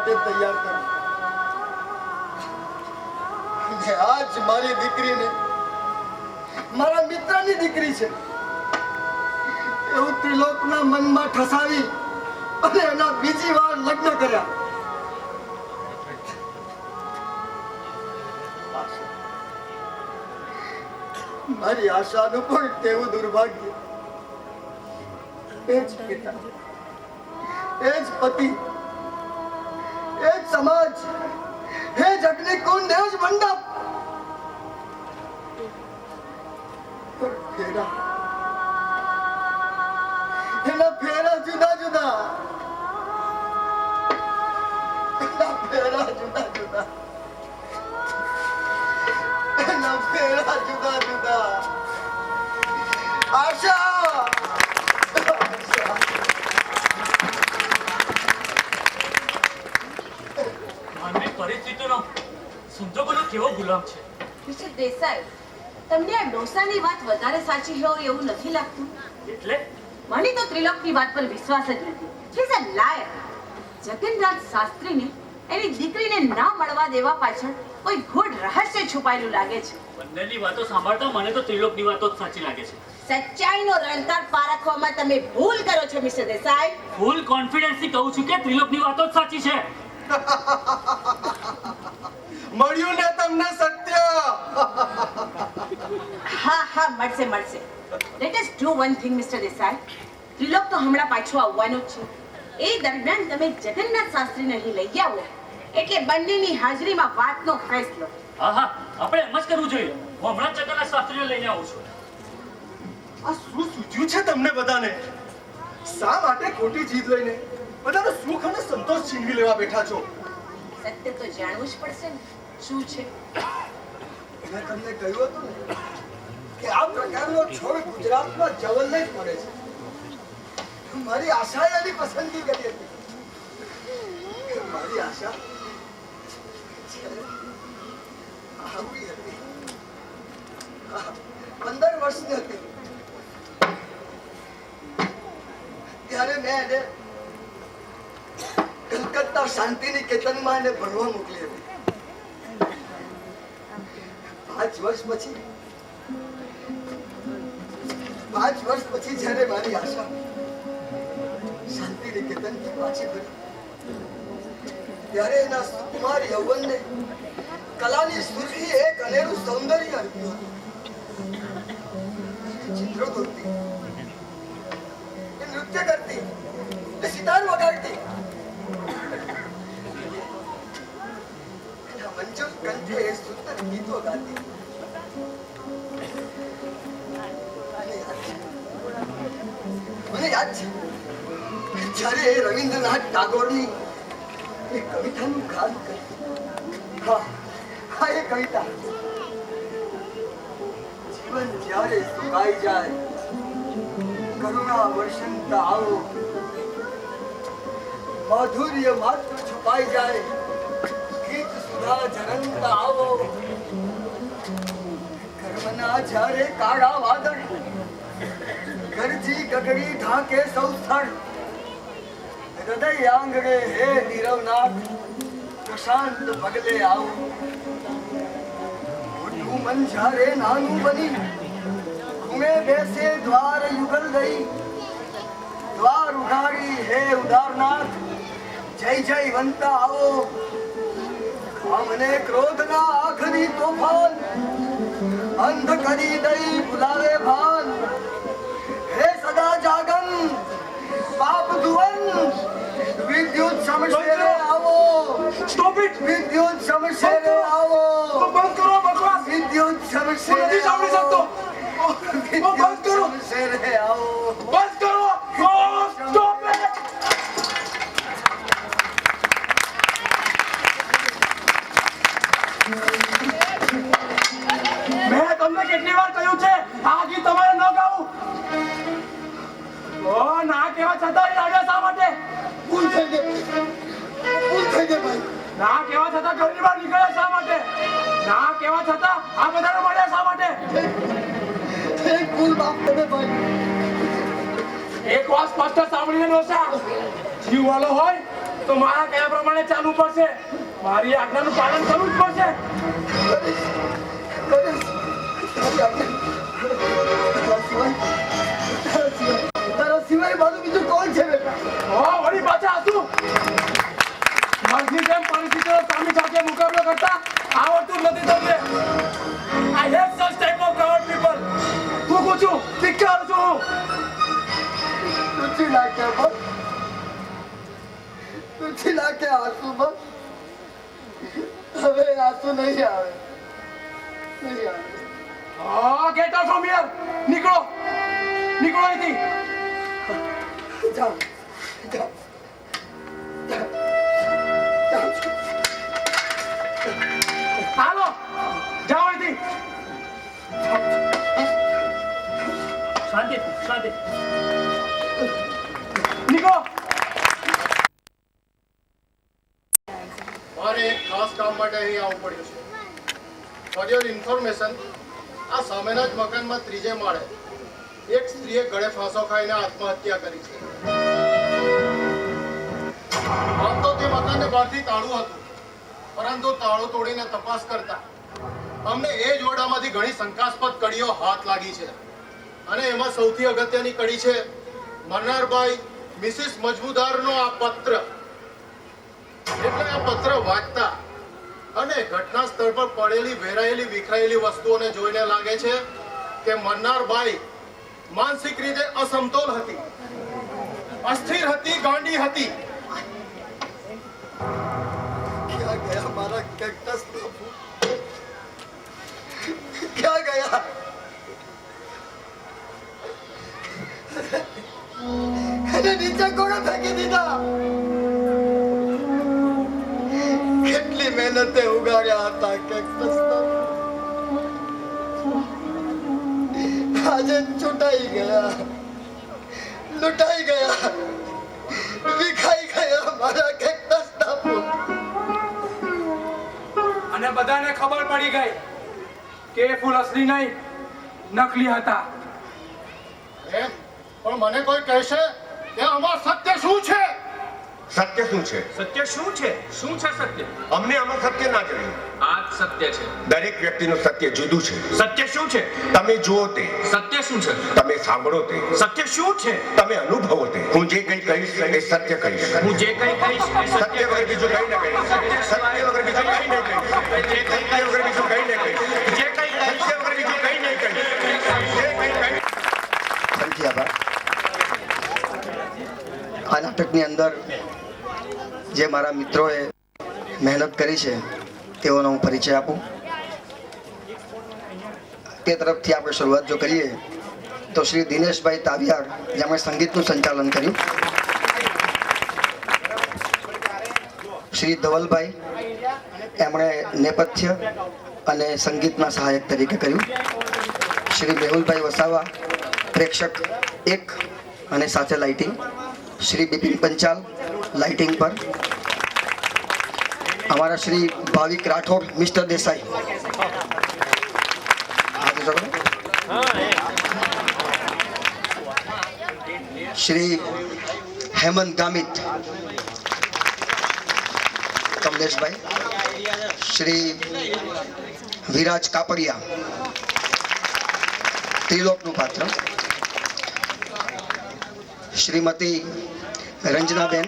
માટે તૈયાર કરી. આજ મારી દીકરીને મારા મિત્રની દીકરી છે એવું ત્રિલોકના મનમાં ઠસાવી અને એના બીજી વાર લગ્ન કર્યા. મારી આશાનું પણ તેવું દુર્ભાગ્ય. એ જ પિતા, એ જ પતિ, એ જ સમાજ, એ જ અગ્નિકુંડ, એ જ મંડપ, એના ફેરા જુદા જુદા, એના ફેરા જુદા જુદા, એના ફેરા જુદા જુદા. આશા પરિસ્થિતિનો સંજોગોનો કેવો ગુલામ છે. મિસ્ટર દેસાઈ, તમને આ ડોસાની વાત વધારે સાચી હોય એવું નથી લાગતું? એટલે મને તો ત્રિલોકની વાત પર વિશ્વાસ જ નથી. He is a liar. Jagannath શાસ્ત્રીને એની દીકરીને ના મળવા દેવા પાછળ કોઈ ગૂઢ રહસ્ય છુપાયેલું લાગે છે. બંનેની વાતો સાંભળતા મને તો ત્રિલોકની વાતો જ સાચી લાગે છે. સચ્ચાઈનો રણકાર પારખવામાં તમે ભૂલ કરો છો મિસ્ટર દેસાઈ. ફૂલ કોન્ફિડન્સથી કહું છું કે ત્રિલોકની વાતો જ સાચી છે. મળ્યું ને તમને સત્ય? હા મળશે. Let us do one thing, Mr. Desai. Trilok તો હમણાં પાછો આવવાનો જ છે. એ દરમિયાન તમે જગન્નાથ શાસ્ત્રીને અહીં લઈ આવો એટલે બંનેની હાજરીમાં વાતનો ફેસલો. હા આપણે એમ જ કરવું જોઈએ. હું હમણાં જ જગન્નાથ શાસ્ત્રીને લઈને આવું છું. આ શું સૂચ્યું છે તમને બધાને? શા માટે ખોટી જીત લઈને બધાનો સુખ અને સંતોષ છીનવી લેવા બેઠા છો? સત્ય તો જાણવું જ પડશે ને શું છે. મેં તમને કહ્યું હતું ને કે આ પ્રકારનો છોડ ગુજરાતમાં જવલ્લે જ પડે છે. મારી આશાએ એની પસંદગી કરી હતી. મારી આશા આવી હતી 15 વર્ષની હતી ત્યારે મેં એને કલકત્તા શાંતિ નિકેતનમાં એને ભણવા મોકલી હતી. 5 વર્ષ પછી જ્યારે મારી આશા શાંતિ નિકેતનથી પાછી ફરી ત્યારે એના સુકુમાર યૌવનને કલાની સુરખી એક અનેરું સૌંદર્ય આપ્યું હતું. ચિત્રો દોરતી, એ નૃત્ય કરતી, એ સિતાર વગાડતી, એના મંજુર કંઠે એ સુંદર ગીતો ગાતી. મને યાદ છે જ્યારે એ રવિન્દ્રનાથ ટાગોરની એ કવિતાનું ગાન કરી. હા એ કવિતા. જીવન જ્યારે સુકાઈ જાય કરુણા વર્ષંતા આવો, માધુર્ય માત્ર છુપાઈ જાય ગીત સુધા ઝરંતા આવો. કર્મના જ્યારે કાળા વાદળ ગરજી ગગડી ઢાકે સૌ સ્થળ, હૃદય આંગણે હે નીરવનાથ પ્રશાંત પગલે આવો. મોટું મન જ્યારે નાનું બની ખૂણે બેસે દ્વાર યુગલ દઈ, દ્વાર ઉઘાડી હે ઉદારનાથ જય જય વંતા આવો. કામને ક્રોધના આખરી તોફાન અંધ કરી દઈ ભુલાવે ભાન. હે સદા જાગન પાપ ધુવન વિદ્યુત સમશેરે આવો. Stop it. વિદ્યુત સમશેરે આવો. બંધ કરો બકવાસ. વિદ્યુત સમશેરે નથી સાંભળી શકતો. બંધ કરો. સમશેરે આવો. બંધ કરો. Stop it. મેં તમને કેટલી વાર કહ્યું છે આ ગીત તમારે ન ગાવું? ના કેવા છતાં લાડ્યા શા માટે? ભૂલ થઈ ગઈ ભાઈ. ના કેવા છતાં ઘરની બહાર નીકળ્યા શા માટે? ના કેવા છતાં આ બધાને મળ્યા શા માટે? એક ભૂલ માફ કરે ભાઈ. એક વાત સ્પષ્ટ સાંભળીને ડોસા, જીવવાલો હોય તો મારા કયા પ્રમાણે ચાલવું પડશે. મારી આજ્ઞાનું પાલન કરવું જ પડશે. તારા સિવાય મારું બીજું કોણ છે બેટા? વળી પાછા હતું. મરજી જેમ પરિસ્થિતિનો સામે સાથે મુકાબલો કરતા આવડતું જ નથી તમને. I hate such type of coward people. તું પૂછું ધિક્કાર છું હું. તુછી નાખે બસ, તુછી નાખે આંસુ બસ. હવે આંસુ નહીં આવે, નહીં આવે. Get out from here. નીકળો અહીંથી. જાઓ, જાઓ, જાઓ, જાઓ. હાલો જાઓ અહીંથી. શાંતિ શાંતિ. નીકળો. મારે એક ખાસ કામ માટે અહીં આવવું પડ્યું છે. ફોર યોર ઇન્ફોર્મેશન, આ સામેના જ મકાનમાં ત્રીજે માળે એક સ્ત્રીએ ગળે ફાંસો ખાઈને આત્મહત્યા કરી છે. આમ તો તે મકાનને બહારથી તાળું હતું, પરંતુ તાળું તોડીને તપાસ કરતા અમને એ જ ઓરડામાંથી ઘણી શંકાસ્પદ કડીઓ હાથ લાગી છે. અને એમાં સૌથી અગત્યની કડી છે મરનારભાઈ મિસિસ મજમુદારનો આ પત્ર. એટલે આ પત્ર વાંચતા અને ઘટના સ્થળ પર પડેલી વેરાયેલી વિખરાયેલી વસ્તુઓને જોઈને લાગે છે કે મરનારબાઈ માનસિક રીતે અસમતોલ હતી, અસ્થિર હતી, ગાંડી હતી. ક્યાં ગયા મારા કેક્ટસ બાપુ? ક્યાં ગયા? એને નીચે કોણે ફેંકી દીધા? કેટલી મહેનતે ઉગાડ્યા હતા કેક્ટસ બાપુ. આજે છૂટાઈ ગયા, લૂંટાઈ ગયા, વિખાઈ ગયા મારા કેક્ટસ બાપુ. અને બધાને ખબર પડી ગઈ કે એ ફૂલ અસલી નહીં, નકલી હતા. એમ પણ મને કોઈ કહેશે કે આમાં સત્ય શું છે? સત્ય શું છે? સત્ય શું છે? શું છે સત્ય? અમને આમાં સત્ય ના જોઈએ. આ જ સત્ય છે. દરેક વ્યક્તિનું સત્ય જુદું છે. સત્ય શું છે? તમે જુઓ તે, સત્ય શું છે? તમે સાંભળો તે, સત્ય શું છે? તમે અનુભવો તે. હું જે કંઈ કહીશ એ સત્ય કહીશ. હું જે કંઈ કહીશ એ સત્ય વગર બીજું કંઈ ન કહીશ. સત્ય વગર બીજું કંઈ નહીં કહીશ. જે કંઈ સત્ય વગર બીજું કંઈ નહીં કહીશ. જે કંઈ કહીશ સત્ય વગર બીજું કંઈ નહીં કહીશ. જે કંઈ કહીશ. ફરીથી આભાર. આ નાટકની અંદર જે મારા મિત્રોએ મહેનત કરી છે તેઓનો હું પરિચય આપું. તે તરફથી આપણે શરૂઆત જો કરીએ તો શ્રી દિનેશભાઈ તાવિયાર, જેમણે સંગીતનું સંચાલન કર્યું. શ્રી ધવલભાઈ, એમણે નેપથ્ય અને સંગીતના સહાયક તરીકે કર્યું. શ્રી મેહુલભાઈ વસાવા, પ્રેક્ષક 1 અને સાથે લાઇટિંગ. શ્રી બિપિન પંચાલ, લાઇટિંગ પર. અમારા શ્રી ભાવિક રાઠોડ, મિસ્ટર દેસાઈ. શ્રી હેમંત ગામિત, કમલેશભાઈ. શ્રી વિરાજ કાપડિયા, ત્રિલોકનું પાત્ર. શ્રીમતી રંજનાબેન,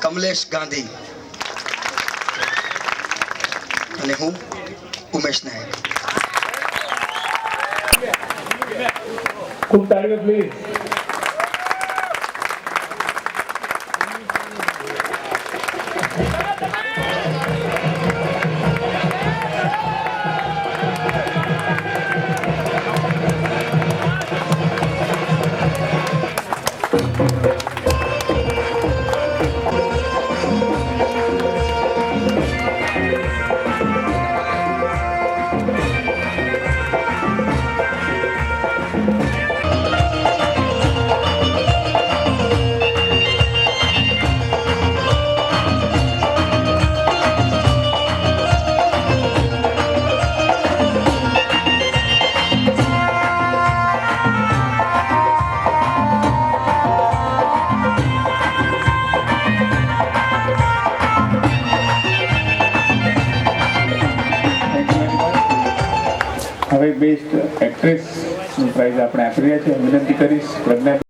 કમલેશ ગાંધી અને હું ઉમેશ નાયક. ખૂબ તાળીઓ પ્લીઝ. હવે બેસ્ટ એક્ટ્રેસનું પ્રાઇઝ આપણે આપી રહ્યા છીએ. વિનંતી કરીશ પ્રજ્ઞા